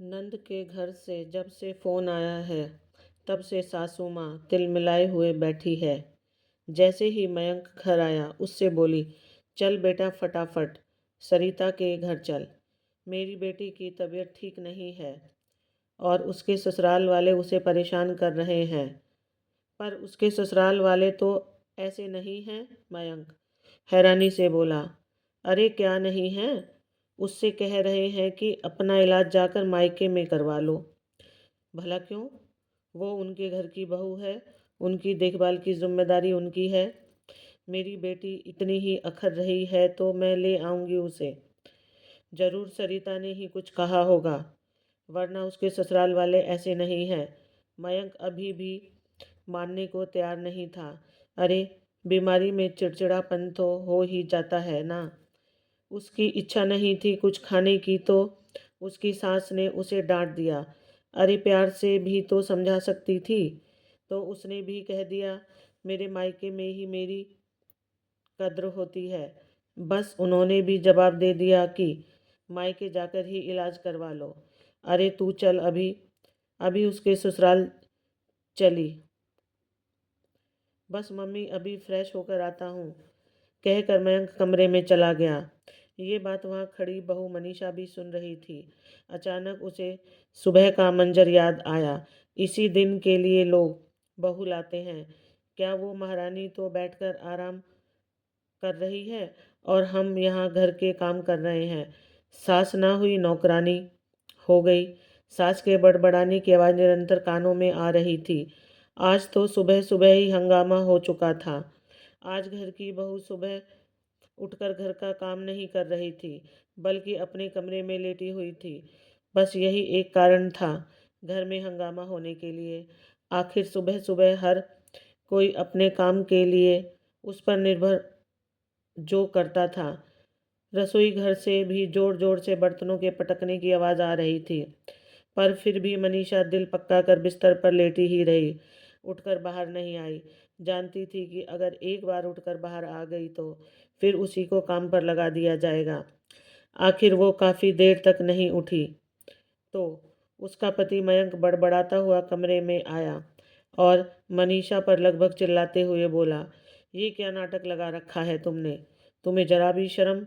नंद के घर से जब से फोन आया है तब से सासू माँ तिलमिलाए हुए बैठी है। जैसे ही मयंक घर आया उससे बोली, चल बेटा फटाफट सरिता के घर चल। मेरी बेटी की तबीयत ठीक नहीं है और उसके ससुराल वाले उसे परेशान कर रहे हैं। पर उसके ससुराल वाले तो ऐसे नहीं हैं। मयंक हैरानी से बोला, अरे क्या नहीं हैं? उससे कह रहे हैं कि अपना इलाज जाकर मायके में करवा लो। भला क्यों? वो उनके घर की बहू है, उनकी देखभाल की जिम्मेदारी उनकी है। मेरी बेटी इतनी ही अखर रही है तो मैं ले आऊंगी उसे। जरूर सरिता ने ही कुछ कहा होगा, वरना उसके ससुराल वाले ऐसे नहीं हैं। मयंक अभी भी मानने को तैयार नहीं था। अरे, बीमारी में चिड़चिड़ापन तो हो ही जाता है ना। उसकी इच्छा नहीं थी कुछ खाने की तो उसकी सास ने उसे डांट दिया। अरे, प्यार से भी तो समझा सकती थी। तो उसने भी कह दिया, मेरे मायके में ही मेरी कद्र होती है। बस उन्होंने भी जवाब दे दिया कि मायके जाकर ही इलाज करवा लो। अरे तू चल अभी अभी उसके ससुराल चली। बस मम्मी अभी फ्रेश होकर आता हूँ, कहकर मयंक कमरे में चला गया। ये बात वहाँ खड़ी बहू मनीषा भी सुन रही थी। अचानक उसे सुबह का मंजर याद आया। इसी दिन के लिए लोग बहू लाते हैं। क्या वो महारानी तो बैठकर आराम कर रही है और हम यहाँ घर के काम कर रहे हैं। सास ना हुई नौकरानी हो गई। सास के बड़बड़ाने की आवाज़ निरंतर कानों में आ रही थी। आज तो सुबह सुबह ही हंगामा हो चुका था। आज घर की बहू सुबह उठकर घर का काम नहीं कर रही थी, बल्कि अपने कमरे में लेटी हुई थी। बस यही एक कारण था घर में हंगामा होने के लिए। आखिर सुबह सुबह हर कोई अपने काम के लिए उस पर निर्भर जो करता था। रसोई घर से भी जोर जोर से बर्तनों के पटकने की आवाज़ आ रही थी, पर फिर भी मनीषा दिल पक्का कर बिस्तर पर लेटी ही रही। उठकर बाहर नहीं आई। जानती थी कि अगर एक बार उठकर बाहर आ गई तो फिर उसी को काम पर लगा दिया जाएगा। आखिर वो काफ़ी देर तक नहीं उठी तो उसका पति मयंक बड़बड़ाता हुआ कमरे में आया और मनीषा पर लगभग चिल्लाते हुए बोला, ये क्या नाटक लगा रखा है तुमने? तुम्हें जरा भी शर्म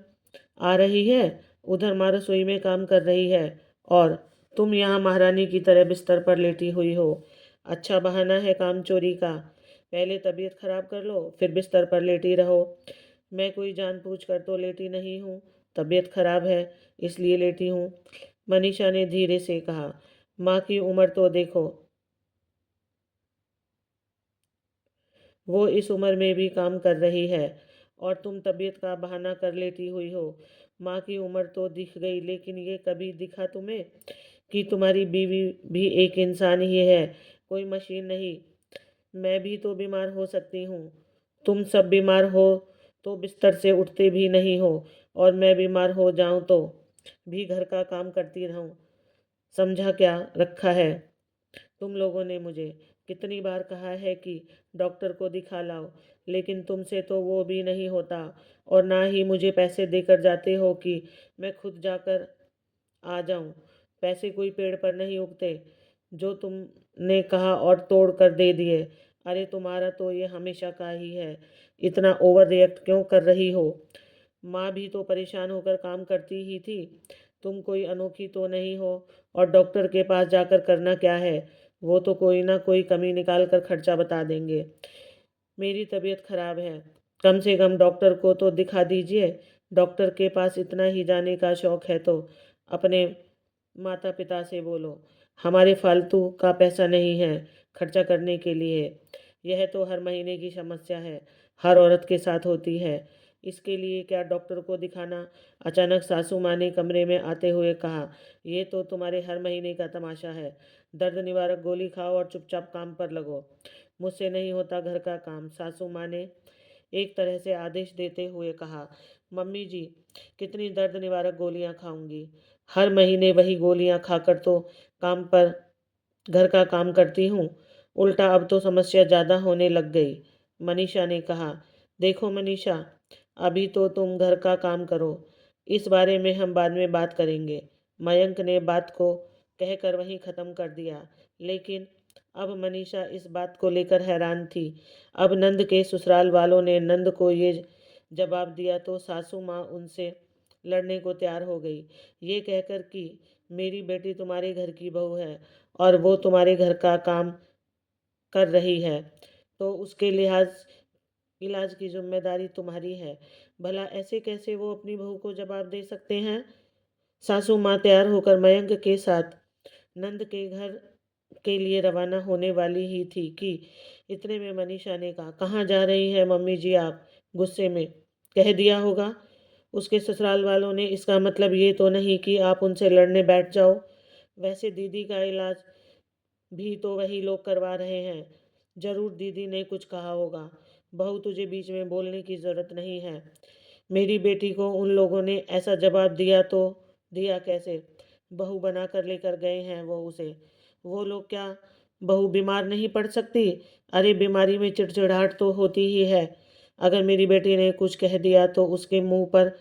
आ रही है? उधर माँ रसोई में काम कर रही है और तुम यहाँ महारानी की तरह बिस्तर पर लेटी हुई हो। अच्छा बहाना है काम चोरी का। पहले तबीयत खराब कर लो, फिर बिस्तर पर लेटी रहो। मैं कोई जानबूझ कर तो लेटी नहीं हूँ, तबीयत खराब है इसलिए लेटी हूँ। मनीषा ने धीरे से कहा, माँ की उम्र तो देखो, वो इस उम्र में भी काम कर रही है और तुम तबीयत का बहाना कर लेटी हुई हो। माँ की उम्र तो दिख गई, लेकिन ये कभी दिखा तुम्हें कि तुम्हारी बीवी भी एक इंसान ही है, कोई मशीन नहीं। मैं भी तो बीमार हो सकती हूँ। तुम सब बीमार हो तो बिस्तर से उठते भी नहीं हो, और मैं बीमार हो जाऊं तो भी घर का काम करती रहूं। समझा क्या रखा है? तुम लोगों ने मुझे कितनी बार कहा है कि डॉक्टर को दिखा लाओ, लेकिन तुमसे तो वो भी नहीं होता। और ना ही मुझे पैसे देकर जाते हो कि मैं खुद जाकर आ जाऊं। पैसे कोई पेड़ पर नहीं उगते जो तुमने कहा और तोड़ कर दे दिए। अरे तुम्हारा तो ये हमेशा का ही है। इतना ओवर रिएक्ट क्यों कर रही हो? माँ भी तो परेशान होकर काम करती ही थी। तुम कोई अनोखी तो नहीं हो। और डॉक्टर के पास जाकर करना क्या है? वो तो कोई ना कोई कमी निकाल कर खर्चा बता देंगे। मेरी तबीयत खराब है, कम से कम डॉक्टर को तो दिखा दीजिए। डॉक्टर के पास इतना ही जाने का शौक है तो अपने माता पिता से बोलो। हमारे फालतू का पैसा नहीं है खर्चा करने के लिए। यह तो हर महीने की समस्या है, हर औरत के साथ होती है। इसके लिए क्या डॉक्टर को दिखाना? अचानक सासू माँ ने कमरे में आते हुए कहा, ये तो तुम्हारे हर महीने का तमाशा है। दर्द निवारक गोली खाओ और चुपचाप काम पर लगो। मुझसे नहीं होता घर का काम, सासू माँ ने एक तरह से आदेश देते हुए कहा। मम्मी जी, कितनी दर्द निवारक गोलियां खाऊंगी? हर महीने वही गोलियां खाकर तो काम पर घर का काम करती हूँ। उल्टा अब तो समस्या ज़्यादा होने लग गई। मनीषा ने कहा, देखो मनीषा, अभी तो तुम घर का काम करो, इस बारे में हम बाद में बात करेंगे। मयंक ने बात को कहकर वहीं ख़त्म कर दिया। लेकिन अब मनीषा इस बात को लेकर हैरान थी। अब नंद के ससुराल वालों ने नंद को ये जवाब दिया तो सासू माँ उनसे लड़ने को तैयार हो गई, ये कहकर कि मेरी बेटी तुम्हारे घर की बहू है और वो तुम्हारे घर का काम कर रही है, तो उसके इलाज की जिम्मेदारी तुम्हारी है। भला ऐसे कैसे वो अपनी बहू को जवाब दे सकते हैं। सासू माँ तैयार होकर मयंक के साथ नंद के घर के लिए रवाना होने वाली ही थी कि इतने में मनीषा ने कहा, कहाँ जा रही है मम्मी जी आप। गुस्से में कह दिया होगा उसके ससुराल वालों ने, इसका मतलब ये तो नहीं कि आप उनसे लड़ने बैठ जाओ। वैसे दीदी का इलाज भी तो वही लोग करवा रहे हैं, जरूर दीदी ने कुछ कहा होगा। बहू तुझे बीच में बोलने की जरूरत नहीं है। मेरी बेटी को उन लोगों ने ऐसा जवाब दिया तो दिया कैसे। बहू बना कर लेकर गए हैं वो उसे। वो लोग क्या बहू बीमार नहीं पड़ सकती। अरे बीमारी में चिड़चिड़ाहट तो होती ही है। अगर मेरी बेटी ने कुछ कह दिया तो उसके मुंह पर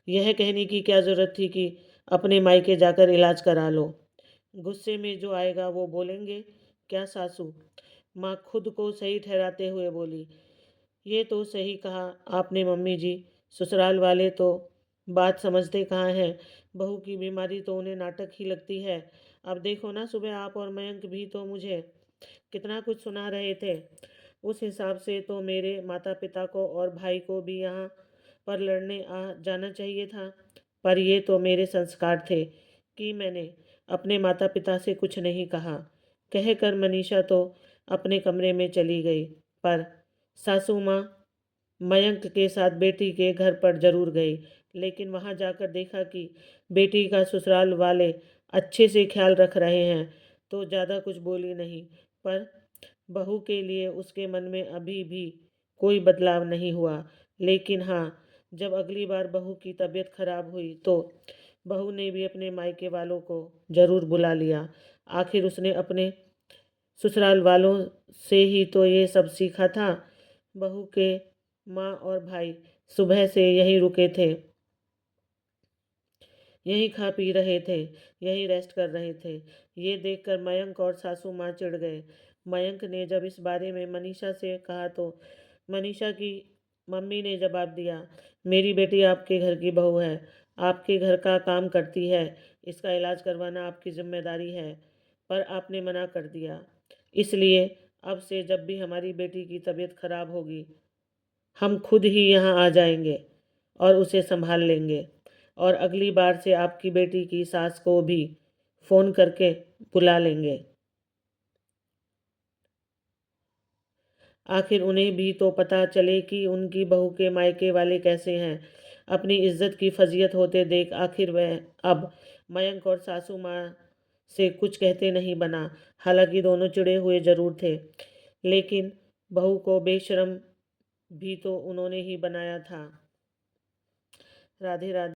यह कहने की क्या जरूरत थी कि अपने मायके जाकर इलाज करा लो। गुस्से में जो आएगा वो बोलेंगे क्या सासू। माँ खुद को सही ठहराते हुए बोली, ये तो सही कहा आपने मम्मी जी। ससुराल वाले तो बात समझते कहाँ हैं। बहू की बीमारी तो उन्हें नाटक ही लगती है। अब देखो ना, सुबह आप और मयंक भी तो मुझे कितना कुछ सुना रहे थे। उस हिसाब से तो मेरे माता पिता को और भाई को भी यहाँ पर लड़ने आ जाना चाहिए था। पर ये तो मेरे संस्कार थे कि मैंने अपने माता पिता से कुछ नहीं कहा। कहकर मनीषा तो अपने कमरे में चली गई। पर सासू माँ मयंक के साथ बेटी के घर पर जरूर गई, लेकिन वहां जाकर देखा कि बेटी का ससुराल वाले अच्छे से ख्याल रख रहे हैं तो ज़्यादा कुछ बोली नहीं। पर बहू के लिए उसके मन में अभी भी कोई बदलाव नहीं हुआ। लेकिन हाँ, जब अगली बार बहू की तबीयत खराब हुई तो बहू ने भी अपने मायके वालों को जरूर बुला लिया। आखिर उसने अपने ससुराल वालों से ही तो ये सब सीखा था। बहू के माँ और भाई सुबह से यहीं रुके थे, यहीं खा पी रहे थे, यहीं रेस्ट कर रहे थे। ये देखकर मयंक और सासू माँ चिढ़ गए। मयंक ने जब इस बारे में मनीषा से कहा तो मनीषा की मम्मी ने जवाब दिया, मेरी बेटी आपके घर की बहू है, आपके घर का काम करती है, इसका इलाज करवाना आपकी जिम्मेदारी है। पर आपने मना कर दिया, इसलिए अब से जब भी हमारी बेटी की तबीयत खराब होगी हम खुद ही यहाँ आ जाएंगे और उसे संभाल लेंगे। और अगली बार से आपकी बेटी की सास को भी फ़ोन करके बुला लेंगे। आखिर उन्हें भी तो पता चले कि उनकी बहू के मायके वाले कैसे हैं। अपनी इज्जत की फजीयत होते देख आखिर वह अब मयंक और सासू माँ से कुछ कहते नहीं बना। हालांकि दोनों चिढ़े हुए जरूर थे, लेकिन बहू को बेशर्म भी तो उन्होंने ही बनाया था। राधे राधे।